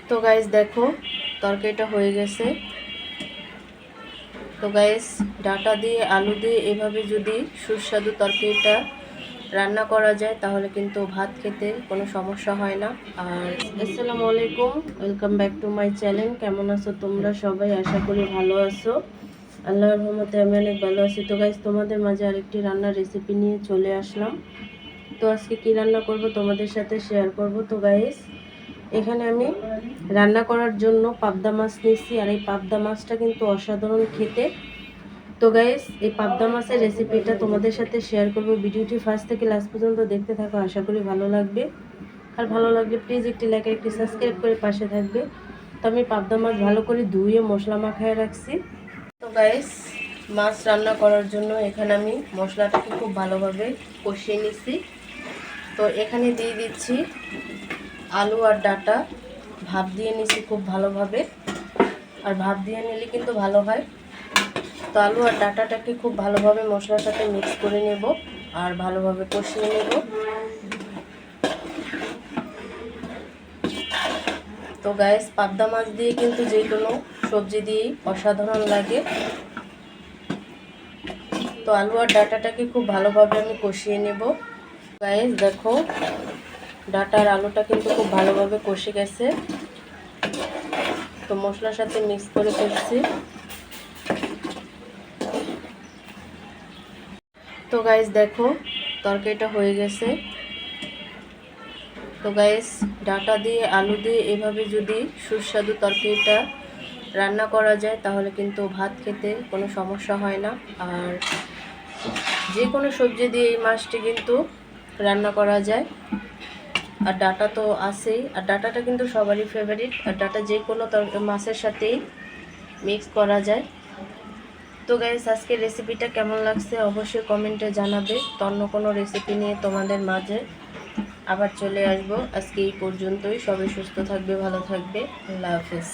তো গাইস দেখো তরকারিটা হয়ে গেছে। তো গাইস ডাটা দিয়ে আলু দিয়ে এভাবে যদি সুস্বাদু তরকারিটা রান্না করা যায় তাহলে কিন্তু ভাত খেতে কোনো সমস্যা হয় না। আর আসসালামু আলাইকুম, welcome back to my channel. কেমন আছো তোমরা সবাই? আশা করি ভালো আছো। আল্লাহর রহমতে আমি অনেক ভালো আছি। তো গাইস তোমাদের মাঝে আরেকটি রান্নার রেসিপি নিয়ে চলে আসলাম। তো আজকে কি রান্না করব তোমাদের সাথে শেয়ার করব। তো গাইস এখানে আমি রান্না করার জন্য পাবদা মাছ নিয়েছি, আর এই পাবদা মাছটা কিন্তু অসাধারণ খেতে। তো গাইস এই পাবদা মাছের রেসিপিটা তোমাদের সাথে শেয়ার করব। ভিডিওটি ফার্স্ট থেকে লাস্ট পর্যন্ত দেখতে থাকো, আশা করি ভালো লাগবে। আর ভালো লাগলে প্লিজ একটি লাইক আর একটি সাবস্ক্রাইব করে পাশে থাকবে। তো আমি পাবদা মাছ ভালো করে ধুয়ে মশলা মাখায় রাখছি। তো গাইস মাছ রান্না করার জন্য এখানে আমি মশলাটাকে খুব ভালোভাবে কষিয়ে নিছি। তো এখানে দিয়ে দিচ্ছি আলু আর ডাটা, ভাপ দিয়ে নিছি খুব ভালোভাবে। আর ভাপ দিয়ে নিলে কিন্তু ভালো হয়। তো আলু আর ডাটাটাকে খুব ভালোভাবে মশলার সাথে মিক্স করে নেব আর ভালোভাবে কষিয়ে নেব। তো গাইস পাবদা মাছ দিয়ে কিন্তু যে কোনো সবজি দিয়েই অসাধারণ লাগে। তো আলু আর ডাটাটাকে খুব ভালোভাবে আমি কষিয়ে নেব। গাইস দেখো ডাটা আর আলুটা কিন্তু খুব ভালোভাবে কষে গেছে। তো মশলার সাথে মিক্স করে ফেলছি। তো গাইস দেখো তরকারিটা হয়ে গেছে। তো গাইস ডাটা দিয়ে আলু দিয়ে এভাবে যদি সুস্বাদু তরকারিটা রান্না করা যায় তাহলে কিন্তু ভাত খেতে কোনো সমস্যা হয় না। আর যে কোনো সবজি দিয়ে এই মাছটি কিন্তু রান্না করা যায়। আর ডাটা তো আছেই, আর ডাটাটা কিন্তু সবারই ফেভারিট। আর ডাটা যে কোনো মাছের সাথেই মিক্স করা যায়। তো গাইস আজকের রেসিপিটা কেমন লাগছে অবশ্যই কমেন্টে জানাবে। তো অন্য কোনো রেসিপি নিয়ে তোমাদের মাঝে আবার চলে আসবো। আজকে এই পর্যন্তই। সবাই সুস্থ থাকবে, ভালো থাকবে। আল্লাহ হাফেজ।